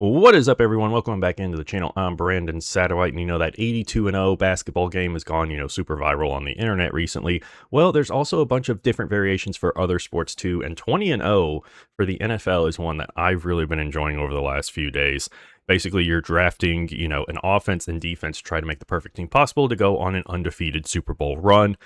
What is up, everyone? Welcome back into the channel. I'm Brandon Satterwhite, and you know that 82-0 basketball game has gone, super viral on the internet recently. Well, there's also a bunch of different variations for other sports too, and 20-0 for the NFL is one that I've really been enjoying over the last few days. Basically, you're drafting, an offense and defense to try to make the perfect team possible to go on an undefeated Super Bowl run.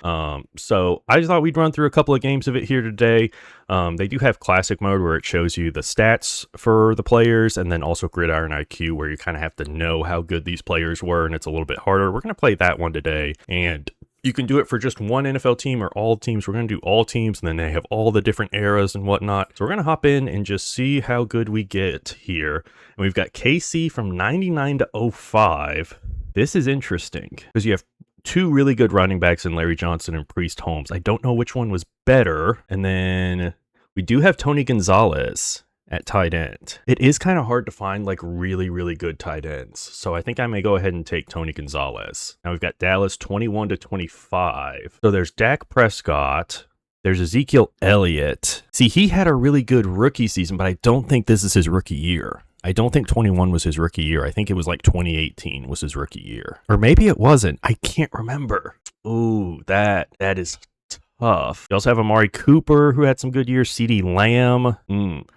So I just thought we'd run through a couple of games of it here today. They do have classic mode where it shows you the stats for the players, and then also Gridiron IQ where you kind of have to know how good these players were, and it's a little bit harder. We're going to play that one today, and you can do it for just one NFL team or all teams. We're going to do all teams, and then they have all the different eras and whatnot. So we're going to hop in and just see how good we get here. And we've got KC from 99 to 05. This is interesting because you have two really good running backs in Larry Johnson and Priest Holmes. I don't know which one was better. And then we do have Tony Gonzalez at tight end. It is kind of hard to find like really, really good tight ends. So I think I may go ahead and take Tony Gonzalez. Now we've got Dallas 21 to 25. So there's Dak Prescott. There's Ezekiel Elliott. See, he had a really good rookie season, but I don't think this is his rookie year. I don't think 21 was his rookie year. I think it was like 2018 was his rookie year. Or maybe it wasn't. I can't remember. Ooh, that is tough. You also have Amari Cooper, who had some good years. CeeDee Lamb.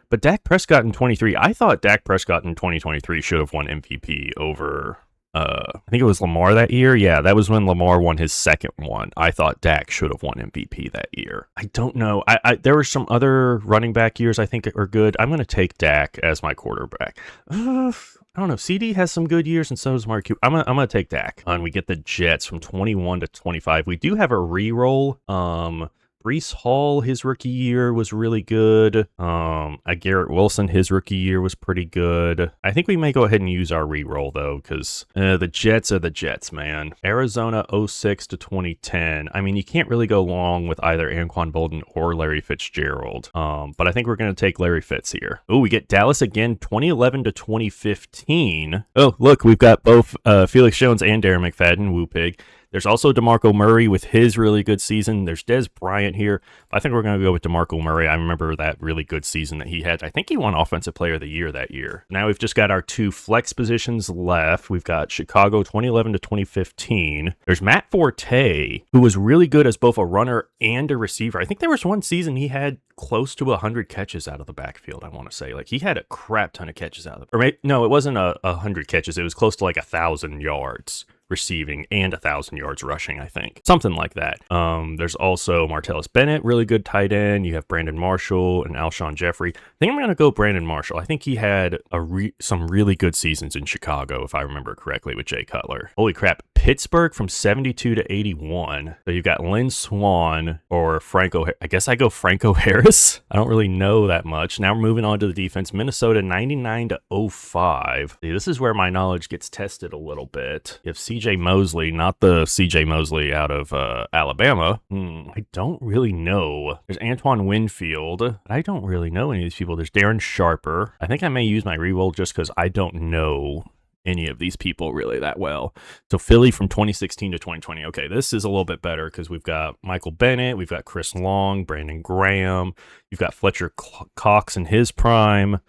But Dak Prescott in 23, I thought Dak Prescott in 2023 should have won MVP over, I think it was Lamar that year. Yeah, that was when Lamar won his second one. I thought Dak should have won MVP that year. I don't know. There were some other running back years I think are good. I'm going to take Dak as my quarterback. I don't know. CD has some good years, and so does Mark Cuban. I'm gonna take Dak. And we get the Jets from 21 to 25. We do have a re-roll. Breece Hall, his rookie year was really good. Garrett Wilson, his rookie year was pretty good. I think we may go ahead and use our re-roll, though, because the Jets are the Jets, man. Arizona 06 to 2010. I mean, you can't really go wrong with either Anquan Bolden or Larry Fitzgerald. But I think we're going to take Larry Fitz here. Oh, we get Dallas again, 2011 to 2015. Oh, look, we've got both Felix Jones and Darren McFadden, Woo Pig. There's also DeMarco Murray with his really good season. There's Dez Bryant here. I think we're going to go with DeMarco Murray. I remember that really good season that he had. I think he won Offensive Player of the Year that year. Now we've just got our two flex positions left. We've got Chicago 2011 to 2015. There's Matt Forte, who was really good as both a runner and a receiver. I think there was one season he had close to 100 catches out of the backfield, I want to say. Like, he had a crap ton of catches out of the... No, it wasn't 100 catches. It was close to like 1,000 yards receiving and 1,000 yards rushing, I think. Something like that. There's also Martellus Bennett, really good tight end. You have Brandon Marshall and Alshon Jeffrey. I think I'm going to go Brandon Marshall. I think he had some really good seasons in Chicago, if I remember correctly, with Jay Cutler. Holy crap. Pittsburgh from 72 to 81. So you've got Lynn Swann or Franco. I guess I go Franco Harris. I don't really know that much. Now we're moving on to the defense. Minnesota 99 to 05. See, this is where my knowledge gets tested a little bit. You have CJ Mosley, not the CJ Mosley out of Alabama. I don't really know. There's Antoine Winfield. I don't really know any of these people. There's Darren Sharper. I think I may use my reroll just because I don't know any of these people really that well. So Philly from 2016 to 2020. Okay, this is a little bit better because we've got Michael Bennett, we've got Chris Long, Brandon Graham, you've got Fletcher Cox in his prime.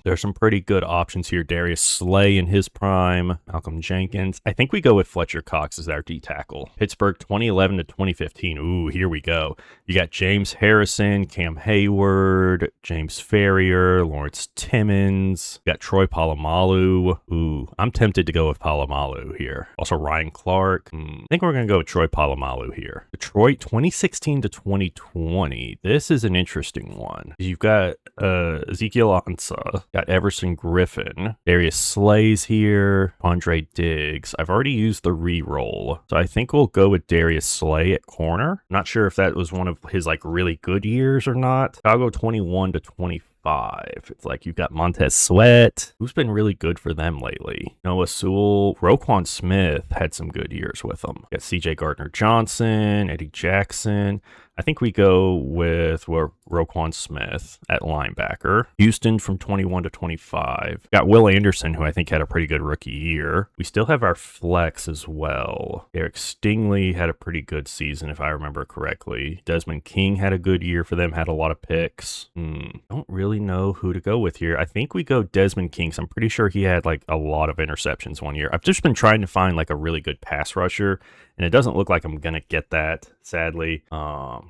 There's some pretty good options here. Darius Slay in his prime, Malcolm Jenkins. I think we go with Fletcher Cox as our D tackle. Pittsburgh 2011 to 2015. Ooh, here we go. You got James Harrison, Cam Hayward, James Ferrier, Lawrence Timmons. You got Troy Polamalu. Ooh, I'm tempted to go with Polamalu here. Also Ryan Clark. I think we're going to go with Troy Polamalu here. Detroit 2016 to 2020. This is an interesting one. You've got Ezekiel Ansah, got Everson Griffin, Darius Slay's here, Andre Diggs. I've already used the re-roll, so I think we'll go with Darius Slay at corner. Not sure if that was one of his like really good years or not. I'll go 21 to 25. It's like you've got Montez Sweat, who's been really good for them lately. Noah Sewell, Roquan Smith had some good years with them. You got CJ Gardner Johnson, Eddie Jackson. I think we go with Roquan Smith at linebacker. Houston from 21 to 25. Got Will Anderson, who I think had a pretty good rookie year. We still have our flex as well. Eric Stingley had a pretty good season, if I remember correctly. Desmond King had a good year for them, had a lot of picks. Don't really know who to go with here. I think we go Desmond King. So I'm pretty sure he had like a lot of interceptions one year. I've just been trying to find like a really good pass rusher, and it doesn't look like I'm going to get that, sadly.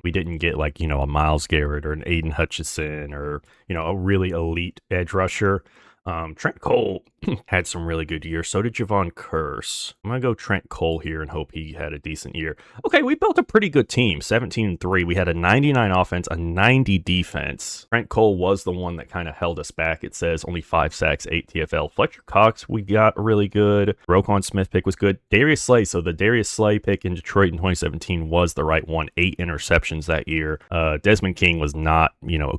We didn't get like, a Myles Garrett or an Aiden Hutchinson or, a really elite edge rusher. Trent Cole had some really good years. So did Javon Curse. I'm going to go Trent Cole here and hope he had a decent year. Okay, we built a pretty good team, 17-3. We had a 99 offense, a 90 defense. Trent Cole was the one that kind of held us back. It says only 5 sacks, 8 TFL. Fletcher Cox, we got really good. Roquan Smith pick was good. Darius Slay, so the Darius Slay pick in Detroit in 2017 was the right one. 8 interceptions that year. Desmond King was not,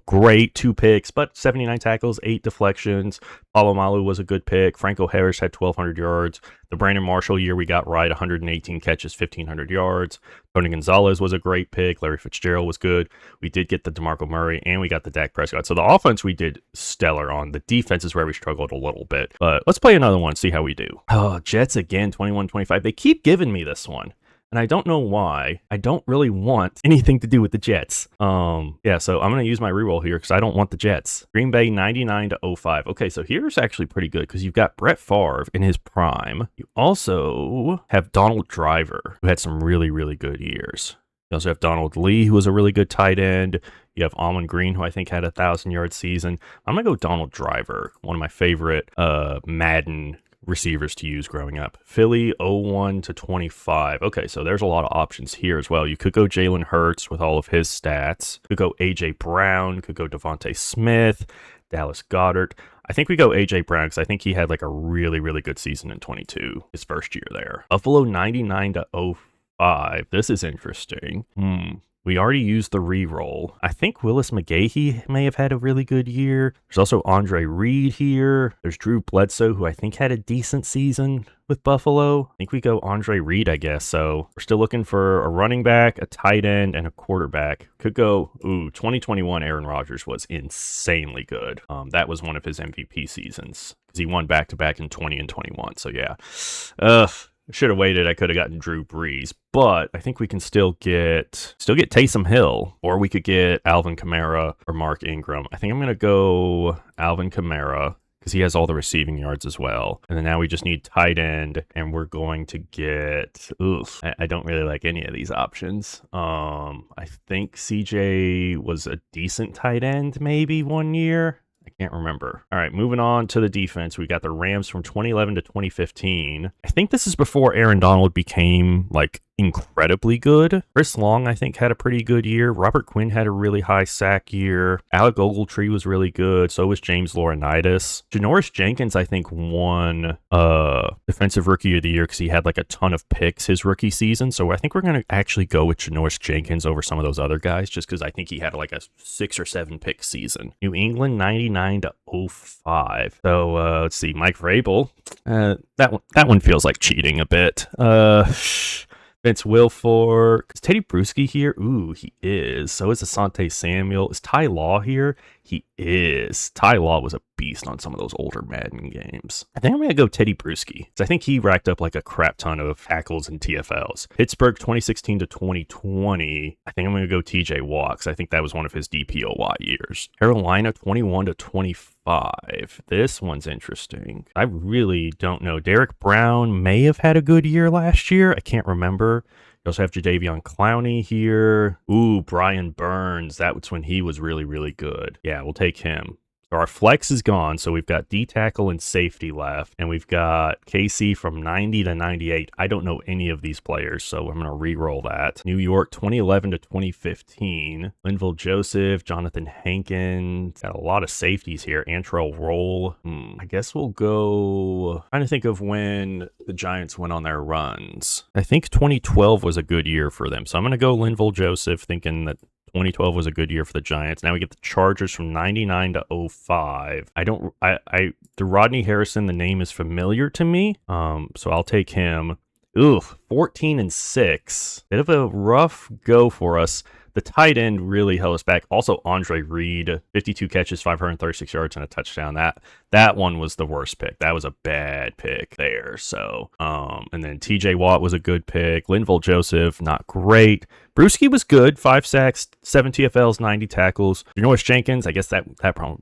great. 2 picks, but 79 tackles, 8 deflections. Palomalu was a good pick. Franco Harris had 1,200 yards. The Brandon Marshall year we got right, 118 catches, 1,500 yards. Tony Gonzalez was a great pick. Larry Fitzgerald was good. We did get the DeMarco Murray, and we got the Dak Prescott. So the offense we did stellar on. The defense is where we struggled a little bit. But let's play another one, see how we do. Oh, Jets again, 21-25. They keep giving me this one. And I don't know why. I don't really want anything to do with the Jets. Yeah, so I'm going to use my reroll here because I don't want the Jets. Green Bay 99-05. Okay, so here's actually pretty good because you've got Brett Favre in his prime. You also have Donald Driver, who had some really, really good years. You also have Donald Lee, who was a really good tight end. You have Almond Green, who I think had a 1,000-yard season. I'm going to go Donald Driver, one of my favorite Madden receivers to use growing up. Philly 01 to 25. Okay, so there's a lot of options here as well. You could go Jalen Hurts with all of his stats. Could go AJ Brown. Could go Devontae Smith. Dallas Goedert. I think we go AJ Brown because I think he had like a really, really good season in 22, his first year there. Buffalo 99-05. This is interesting. We already used the reroll. I think Willis McGahee may have had a really good year. There's also Andre Reed here. There's Drew Bledsoe, who I think had a decent season with Buffalo. I think we go Andre Reed, I guess. So we're still looking for a running back, a tight end, and a quarterback. Could go, 2021 Aaron Rodgers was insanely good. That was one of his MVP seasons because he won back-to-back in 20 and 21. So yeah. Should have waited. I could have gotten Drew Brees, but I think we can still get Taysom Hill, or we could get Alvin Kamara or Mark Ingram. I think I'm going to go Alvin Kamara because he has all the receiving yards as well. And then now we just need tight end, and we're going to get, I don't really like any of these options. I think CJ was a decent tight end maybe one year. I can't remember. All right, moving on to the defense. We got the Rams from 2011 to 2015. I think this is before Aaron Donald became like incredibly good. Chris Long, I think, had a pretty good year. Robert Quinn had a really high sack year. Alec Ogletree was really good. So was James Laurinaitis. Janoris Jenkins, I think, won Defensive Rookie of the Year because he had like a ton of picks his rookie season. So I think we're going to actually go with Janoris Jenkins over some of those other guys just because I think he had like a 6 or 7 pick season. New England 99-05. So let's see, Mike Vrabel. That one feels like cheating a bit. Vince Wilfork. Is Teddy Bruschi here? Ooh, he is. So is Asante Samuel. Is Ty Law here? He is. Ty Law was a beast on some of those older Madden games. I think I'm going to go Teddy Bruschi. I think he racked up like a crap ton of tackles and TFLs. Pittsburgh 2016 to 2020. I think I'm going to go TJ Watt. I think that was one of his DPOY years. Carolina 21 to 25. This one's interesting. I really don't know. Derek Brown may have had a good year last year. I can't remember. You also have Jadeveon Clowney here. Ooh, Brian Burns. That was when he was really, really good. Yeah, we'll take him. So our flex is gone, so we've got D-tackle and safety left, and we've got KC from 90 to 98. I don't know any of these players, so I'm going to re-roll that. New York 2011 to 2015. Linval Joseph, Jonathan Hankins. Got a lot of safeties here. Antrell Roll. I guess we'll go... trying to think of when the Giants went on their runs. I think 2012 was a good year for them, so I'm going to go Linval Joseph, thinking that 2012 was a good year for the Giants. Now we get the Chargers from 99 to 05. The Rodney Harrison, the name is familiar to me. So I'll take him. 14-6. Bit of a rough go for us. The tight end really held us back. Also, Andre Reed, 52 catches, 536 yards, and a touchdown. That one was the worst pick. That was a bad pick there. So, and then TJ Watt was a good pick. Linval Joseph, not great. Bruschi was good, 5 sacks, 7 TFLs, 90 tackles. Janoris Jenkins, I guess that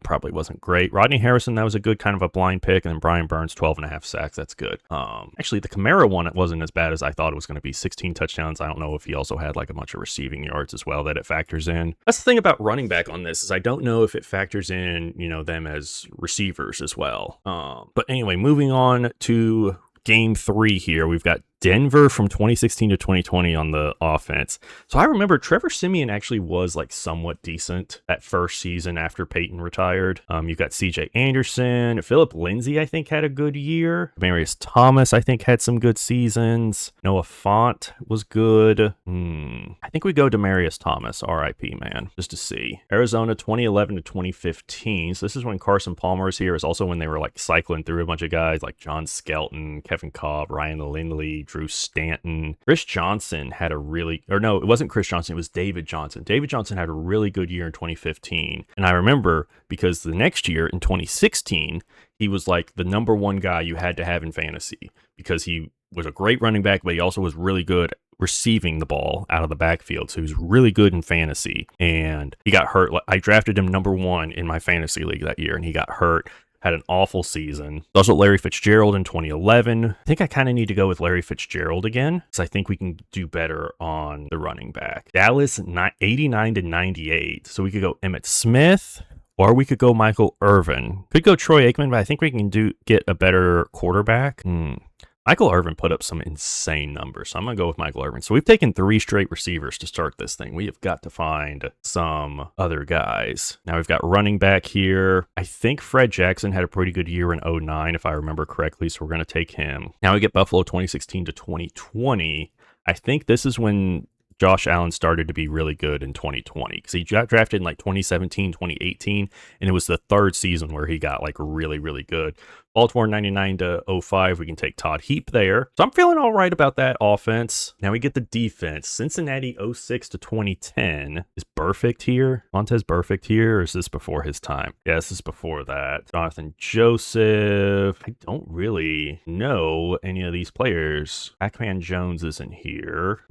probably wasn't great. Rodney Harrison, that was a good kind of a blind pick. And then Brian Burns, 12.5 sacks. That's good. Actually, the Kamara one, it wasn't as bad as I thought it was going to be. 16 touchdowns. I don't know if he also had like a bunch of receiving yards as well that it factors in. That's the thing about running back on this is I don't know if it factors in, them as receivers as well. But anyway, moving on to game 3 here. We've got Denver from 2016 to 2020 on the offense. So I remember Trevor Siemian actually was like somewhat decent that first season after Peyton retired. You've got CJ Anderson. Philip Lindsay, I think, had a good year. Demarius Thomas, I think, had some good seasons. Noah Fant was good. I think we go Demarius Thomas, RIP, man, just to see. Arizona 2011 to 2015. So this is when Carson Palmer was here. It's also when they were like cycling through a bunch of guys like John Skelton, Kevin Kolb, Ryan Lindley, Drew Stanton. Chris Johnson had a really, or no, it wasn't Chris Johnson, it was David Johnson. David Johnson had a really good year in 2015. And I remember because the next year in 2016, he was like the number one guy you had to have in fantasy because he was a great running back, but he also was really good receiving the ball out of the backfield. So he was really good in fantasy and he got hurt. I drafted him number 1 in my fantasy league that year and he got hurt. Had an awful season. Also Larry Fitzgerald in 2011. I think I kind of need to go with Larry Fitzgerald again because I think we can do better on the running back. Dallas 89 to 98. So we could go Emmitt Smith or we could go Michael Irvin. Could go Troy Aikman, but I think we can get a better quarterback. Michael Irvin put up some insane numbers, so I'm going to go with Michael Irvin. So we've taken 3 straight receivers to start this thing. We have got to find some other guys. Now we've got running back here. I think Fred Jackson had a pretty good year in 2009, if I remember correctly, so we're going to take him. Now we get Buffalo 2016 to 2020. I think this is when Josh Allen started to be really good in 2020 because he got drafted in like 2017, 2018, and it was the 3rd season where he got like really, really good. Baltimore 99 to 05, we can take Todd Heap there. So I'm feeling all right about that offense. Now we get the defense. Cincinnati 06 to 2010. Is Burfict here? Montez Burfict here? Or is this before his time? Yeah, this is before that. Jonathan Joseph. I don't really know any of these players. Pac-Man Jones isn't here.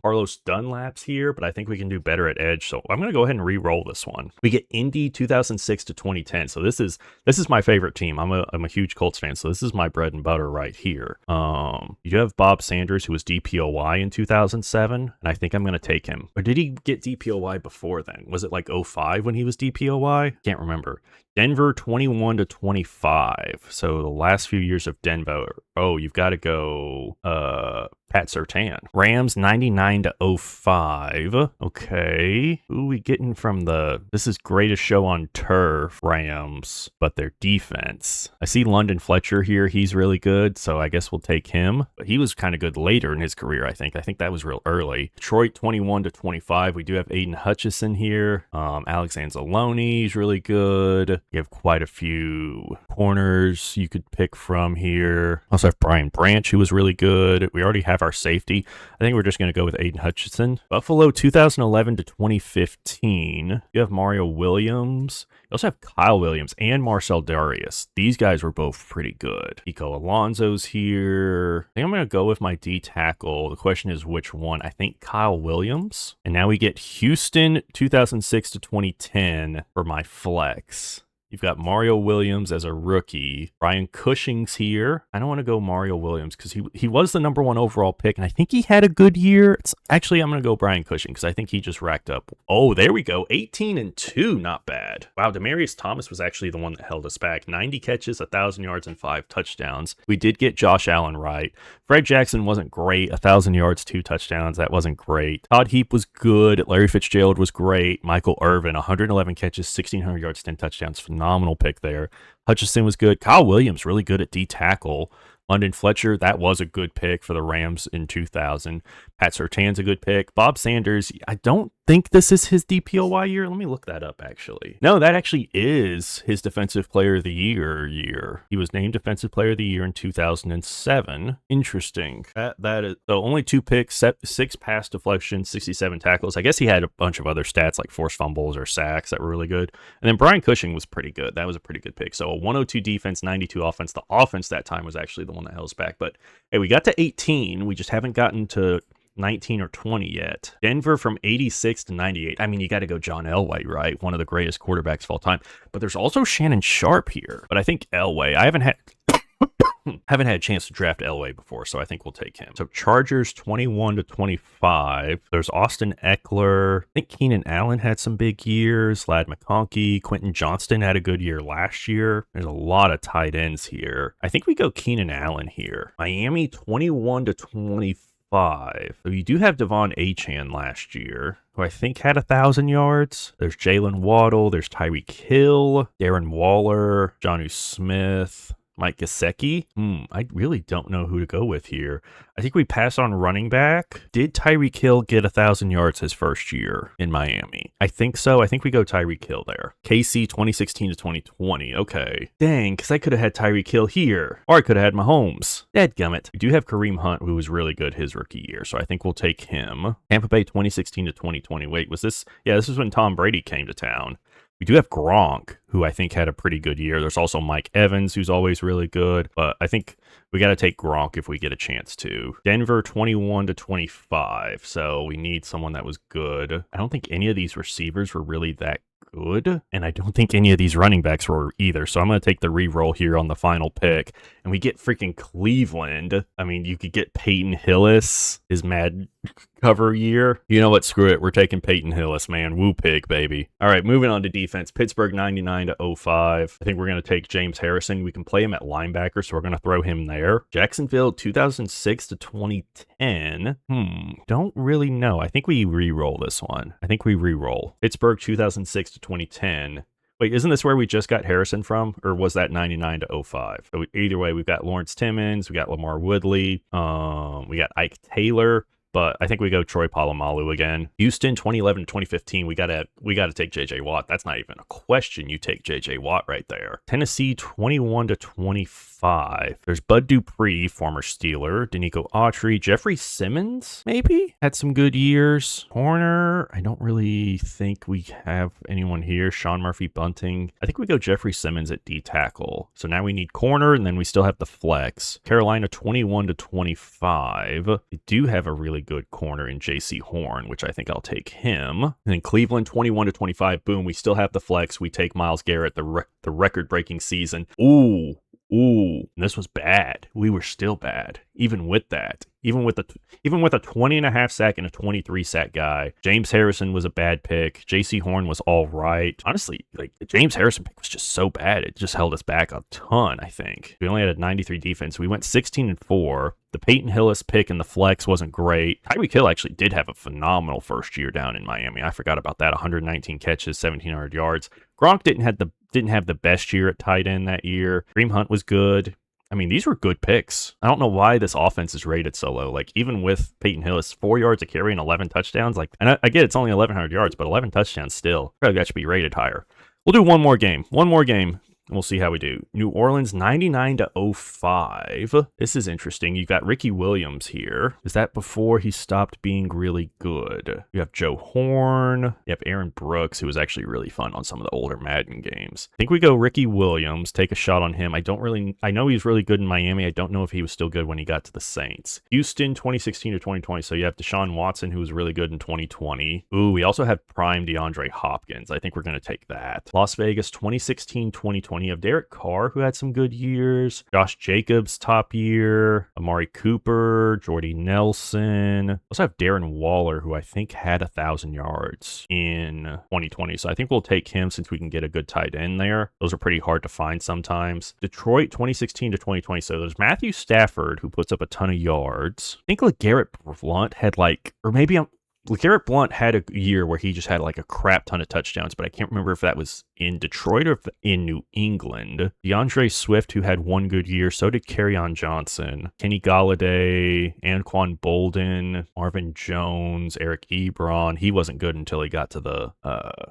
Carlos Dunlap's here, but I think we can do better at edge. So I'm going to go ahead and re-roll this one. We get Indy 2006 to 2010. So this is my favorite team. I'm a huge Colts fan, so this is my bread and butter right here. You have Bob Sanders, who was DPOY in 2007, and I think I'm going to take him. Or did he get DPOY before then? Was it like 05 when he was DPOY? Can't remember. Denver 21 to 25. So the last few years of Denver. Oh, you've got to go Pat Surtain. Rams 99 to 05. Okay. Who are we getting from this is greatest show on turf, Rams, but their defense. I see London Fletcher here. He's really good, so I guess we'll take him. But he was kind of good later in his career, I think. I think that was real early. Detroit 21 to 25. We do have Aiden Hutchison here. Alex Anzalone is really good. You have quite a few corners you could pick from here. Also have Brian Branch, who was really good. We already have our safety. I think we're just going to go with Aiden Hutchinson. Buffalo 2011 to 2015. You have Mario Williams. You also have Kyle Williams and Marcel Darius. These guys were both pretty good. Nico Alonso's here. I think I'm going to go with my D tackle. The question is which one. I think Kyle Williams. And now we get Houston 2006 to 2010 for my flex. You've got Mario Williams as a rookie. Brian Cushing's here. I don't want to go Mario Williams because he was the number 1 overall pick, and I think he had a good year. Actually, I'm going to go Brian Cushing because I think he just racked up. Oh, there we go. 18 and 2. Not bad. Wow, Demarius Thomas was actually the one that held us back. 90 catches, 1,000 yards, and 5 touchdowns. We did get Josh Allen right. Fred Jackson wasn't great. 1,000 yards, 2 touchdowns. That wasn't great. Todd Heap was good. Larry Fitzgerald was great. Michael Irvin, 111 catches, 1,600 yards, 10 touchdowns. Phenomenal pick there. Hutchison was good. Kyle Williams, really good at D tackle. London Fletcher, that was a good pick for the Rams in 2000. Pat Surtain's a good pick. Bob Sanders, I don't think this is his DPOY year. Let me look that up, actually. No, that actually is his Defensive Player of the Year. He was named Defensive Player of the Year in 2007. Interesting. That is so only 2 picks, 6 pass deflections, 67 tackles. I guess he had a bunch of other stats like forced fumbles or sacks that were really good. And then Brian Cushing was pretty good. That was a pretty good pick. So a 102 defense, 92 offense. The offense that time was actually the one that held us back. But hey, we got to 18. We just haven't gotten to 19 or 20 yet. Denver from 86 to 98. I mean, you got to go John Elway, right? One of the greatest quarterbacks of all time. But there's also Shannon Sharp here. But I think Elway, I haven't had a chance to draft Elway before, so I think we'll take him. So Chargers 21 to 25. There's Austin Eckler. I think Keenan Allen had some big years. Lad McConkey. Quentin Johnston had a good year last year. There's a lot of tight ends here. I think we go Keenan Allen here. Miami 21 to 25. So you do have Devon Achane last year, who I think had 1,000 yards. There's Jalen Waddle. There's Tyreek Hill, Darren Waller, Jonnu Smith, Mike Gesicki. I really don't know who to go with here. I think we pass on running back. Did Tyreek Hill get 1,000 yards his first year in Miami? I think so. I think we go Tyreek Hill there. KC 2016 to 2020. Okay. Dang, because I could have had Tyreek Hill here. Or I could have had Mahomes. Dadgummit. We do have Kareem Hunt, who was really good his rookie year, so I think we'll take him. Tampa Bay 2016 to 2020. Wait, was this? Yeah, this is when Tom Brady came to town. We do have Gronk, who I think had a pretty good year. There's also Mike Evans, who's always really good. But I think we got to take Gronk if we get a chance to. Denver 21 to 25. So we need someone that was good. I don't think any of these receivers were really that good. And I don't think any of these running backs were either. So I'm going to take the re-roll here on the final pick. And we get freaking Cleveland. I mean, you could get Peyton Hillis, his mad cover year. You know what? Screw it. We're taking Peyton Hillis, man. Woo pig, baby. All right, moving on to defense. Pittsburgh 99 to 05. I think we're going to take James Harrison. We can play him at linebacker, so we're going to throw him there. Jacksonville 2006 to 2010. Don't really know. I think we re-roll this one. Pittsburgh 2006 to 2010. Wait, isn't this where we just got Harrison from? Or was that 99 to 05? So either way, we've got Lawrence Timmons, we got Lamar Woodley, we got Ike Taylor, but I think we go Troy Polamalu again. Houston 2011 to 2015, we gotta take JJ Watt. That's not even a question. You take JJ Watt right there. Tennessee 21 to 25. There's Bud Dupree, former Steeler, Danico Autry, Jeffrey Simmons, maybe had some good years. Corner, I don't really think we have anyone here. Sean Murphy Bunting. I think we go Jeffrey Simmons at D tackle. So now we need corner, and then we still have the flex. Carolina 21 to 25. We do have a really good corner in JC Horn, which I think I'll take him. And then Cleveland 21 to 25. Boom, we still have the flex. We take Myles Garrett, the record-breaking season. Ooh, and this was bad. We were still bad, even with that. Even with a 20.5 sack and a 23 sack guy. James Harrison was a bad pick. JC Horn was all right. Honestly, like the James Harrison pick was just so bad. It just held us back a ton, I think. We only had a 93 defense. We went 16-4. The Peyton Hillis pick and the flex wasn't great. Tyreek Hill actually did have a phenomenal first year down in Miami. I forgot about that. 119 catches, 1,700 yards. Gronk didn't have the best year at tight end that year. Kareem Hunt was good. I mean, these were good picks. I don't know why this offense is rated so low. Like, even with Peyton Hillis, 4 yards a carry and 11 touchdowns. Like, and I get it's only 1,100 yards, but 11 touchdowns still. Probably that should be rated higher. We'll do one more game. And we'll see how we do. New Orleans 99 to 05. This is interesting. You got Ricky Williams here. Is that before he stopped being really good? You have Joe Horn. You have Aaron Brooks, who was actually really fun on some of the older Madden games. I think we go Ricky Williams, take a shot on him. I know he's really good in Miami. I don't know if he was still good when he got to the Saints. Houston 2016 to 2020. So you have Deshaun Watson, who was really good in 2020. Ooh, we also have prime DeAndre Hopkins. I think we're going to take that. Las Vegas 2016, 2020. You have Derek Carr, who had some good years. Josh Jacobs, top year. Amari Cooper, Jordy Nelson. Also have Darren Waller, who I think had 1,000 yards in 2020. So I think we'll take him since we can get a good tight end there. Those are pretty hard to find sometimes. Detroit 2016 to 2020. So there's Matthew Stafford, who puts up a ton of yards. I think LeGarrette Blount had LeGarrette Blount had a year where he just had like a crap ton of touchdowns, but I can't remember if that was in Detroit or if in New England. DeAndre Swift, who had one good year, so did Kerryon Johnson, Kenny Golladay, Anquan Bolden, Marvin Jones, Eric Ebron. He wasn't good until he got to the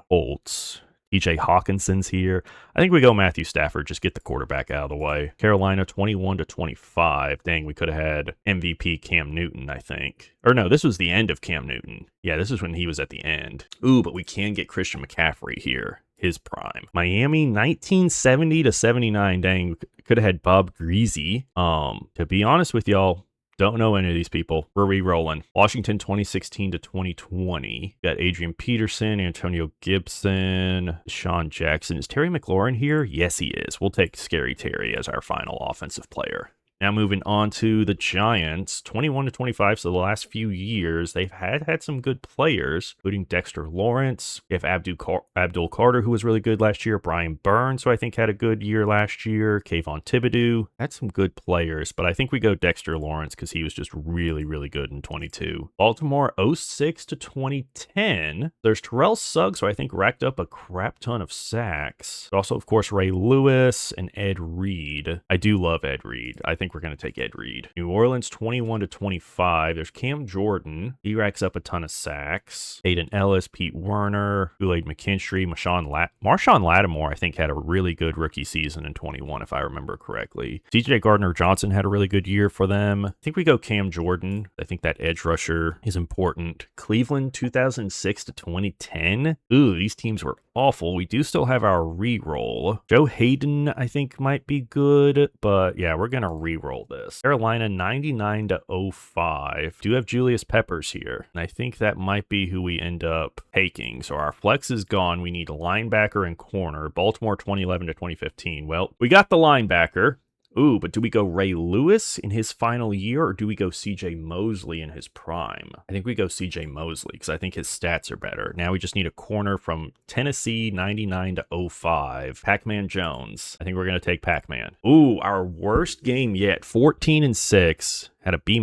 Colts. TJ Hawkinson's here. I think we go Matthew Stafford, just get the quarterback out of the way. Carolina 21-25. Dang, we could have had MVP Cam Newton, I think. Or no, this was the end of Cam Newton. Yeah, this is when he was at the end. Ooh, but we can get Christian McCaffrey here. His prime. Miami 1970-79. Dang, could have had Bob Greasy. To be honest with y'all, don't know any of these people. We're re-rolling. Washington 2016-2020. Got Adrian Peterson, Antonio Gibson, Sean Jackson. Is Terry McLaurin here? Yes, he is. We'll take Scary Terry as our final offensive player. Now moving on to the Giants, 21-25. So the last few years, they've had some good players, including Dexter Lawrence. You have Abdul Carter, who was really good last year. Brian Burns, who I think had a good year last year. Kayvon Thibodeau. Had some good players, but I think we go Dexter Lawrence because he was just really, really good in 22. Baltimore 06-2010. There's Terrell Suggs, who I think racked up a crap ton of sacks. But also, of course, Ray Lewis and Ed Reed. I do love Ed Reed. I think we're going to take Ed Reed. New Orleans 21-25. There's Cam Jordan. He racks up a ton of sacks. Aiden Ellis, Pete Werner, Kool-Aid McKinstry, Marshawn Lattimore, I think, had a really good rookie season in 21, if I remember correctly. CJ Gardner-Johnson had a really good year for them. I think we go Cam Jordan. I think that edge rusher is important. Cleveland 2006-2010. Ooh, these teams were awful. We do still have our re-roll. Joe Hayden, I think, might be good, but yeah, we're going to re-roll this. Carolina 99-05. Do have Julius Peppers here, and I think that might be who we end up taking. So our flex is gone. We need a linebacker and corner. Baltimore 2011-2015. Well, we got the linebacker. Ooh, but do we go Ray Lewis in his final year, or do we go CJ Mosley in his prime? I think we go CJ Mosley because I think his stats are better. Now we just need a corner from Tennessee 99-05. Pac-Man Jones. I think we're going to take Pac-Man. Ooh, our worst game yet. 14-6. Had a B-.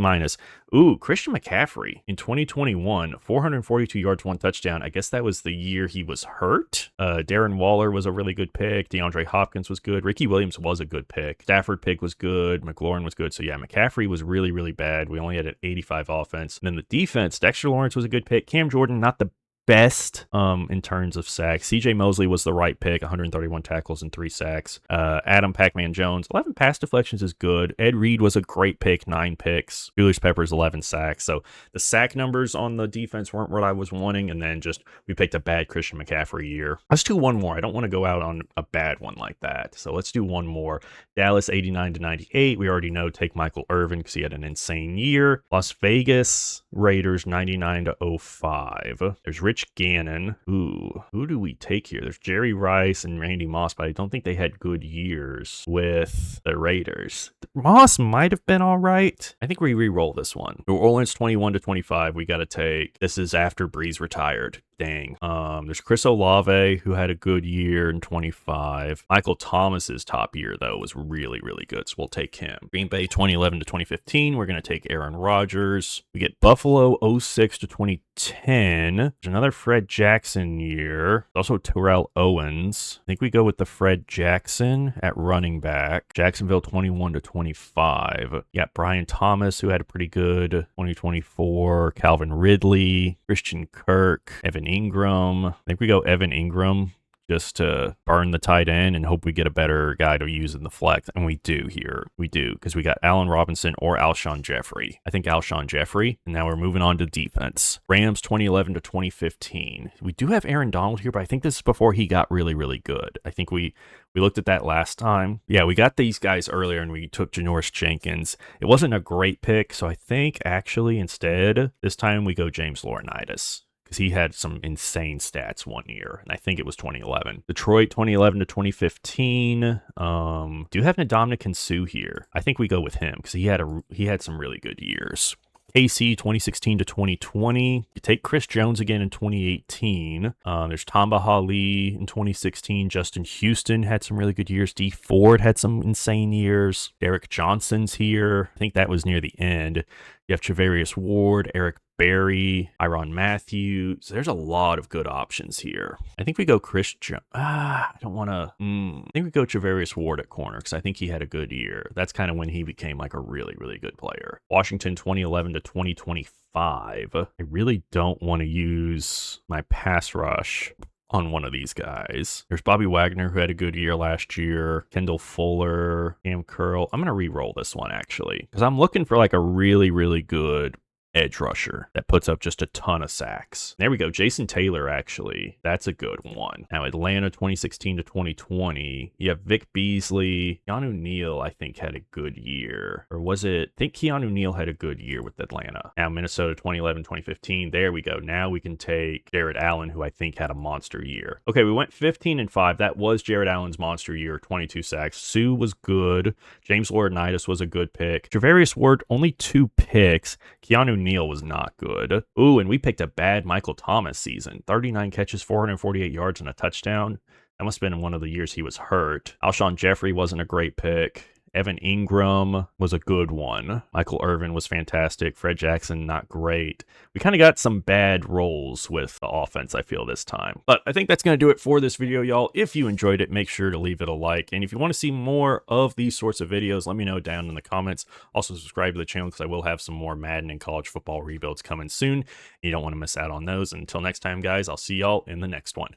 Ooh, Christian McCaffrey in 2021, 442 yards, 1 touchdown. I guess that was the year he was hurt. Darren Waller was a really good pick. DeAndre Hopkins was good. Ricky Williams was a good pick. Stafford pick was good. McLaurin was good. So yeah, McCaffrey was really, really bad. We only had an 85 offense. And then the defense, Dexter Lawrence was a good pick. Cam Jordan, not the best in terms of sacks. CJ Mosley was the right pick, 131 tackles and 3 sacks. Adam Pac-Man Jones, 11 pass deflections is good. Ed Reed was a great pick, 9 picks. Julius Peppers, 11 sacks. So the sack numbers on the defense weren't what I was wanting, and then just we picked a bad Christian McCaffrey year. Let's do one more. I don't want to go out on a bad one like that. So let's do one more. Dallas 89-98. We already know take Michael Irvin because he had an insane year. Las Vegas Raiders 99-05. There's Rich Gannon. Ooh, who do we take here? There's Jerry Rice and Randy Moss, but I don't think they had good years with the Raiders. Moss might have been all right. I think we re-roll this one. New Orleans 21-25. We got to take. This is after Breeze retired. Dang. There's Chris Olave, who had a good year in 25. Michael Thomas's top year, though, was really, really good, so we'll take him. Green Bay 2011-2015. We're going to take Aaron Rodgers. We get Buffalo 06-2010. There's another Fred Jackson year. Also Terrell Owens. I think we go with the Fred Jackson at running back. Jacksonville 21-25. Yeah, Brian Thomas, who had a pretty good 2024. Calvin Ridley, Christian Kirk, Evan Ingram. I think we go Evan Ingram just to burn the tight end and hope we get a better guy to use in the flex. And we do here. We do, because we got Allen Robinson or Alshon Jeffrey. I think Alshon Jeffrey. And now we're moving on to defense. Rams 2011-2015. We do have Aaron Donald here, but I think this is before he got really, really good. I think we looked at that last time. Yeah, we got these guys earlier and we took Janoris Jenkins. It wasn't a great pick, so I think actually instead, this time we go James Laurinaitis, because he had some insane stats one year, and I think it was 2011. Detroit 2011-2015. Do have Ndamukong Suh here. I think we go with him because he had some really good years. KC 2016-2020. You take Chris Jones again in 2018. There's Tamba Hali in 2016. Justin Houston had some really good years. Dee Ford had some insane years. Derek Johnson's here. I think that was near the end. You have Travarius Ward, Eric Barry, Iron Matthews. There's a lot of good options here. I think we go Chris I don't want to. I think we go Javarius Ward at corner because I think he had a good year. That's kind of when he became like a really, really good player. Washington 2011 to 2025. I really don't want to use my pass rush on one of these guys. There's Bobby Wagner, who had a good year last year. Kendall Fuller, Cam Curl. I'm going to re-roll this one, actually, because I'm looking for like a really, really good edge rusher that puts up just a ton of sacks. There we go. Jason Taylor, actually. That's a good one. Now, Atlanta 2016 to 2020. You have Vic Beasley. Keanu Neal, I think, had a good year. Or was it? I think Keanu Neal had a good year with Atlanta. Now, Minnesota 2011, 2015. There we go. Now we can take Jared Allen, who I think had a monster year. Okay, we went 15-5. That was Jared Allen's monster year, 22 sacks. Sue was good. James Laurinaitis was a good pick. Javarius Ward, only 2 picks. Keanu Neal was not good. Ooh, and we picked a bad Michael Thomas season. 39 catches, 448 yards, and a touchdown. That must have been one of the years he was hurt. Alshon Jeffrey wasn't a great pick. Evan Ingram was a good one. Michael Irvin was fantastic. Fred Jackson, not great. We kind of got some bad rolls with the offense, I feel, this time. But I think that's going to do it for this video, y'all. If you enjoyed it, make sure to leave it a like. And if you want to see more of these sorts of videos, let me know down in the comments. Also, subscribe to the channel because I will have some more Madden and college football rebuilds coming soon. You don't want to miss out on those. Until next time, guys, I'll see y'all in the next one.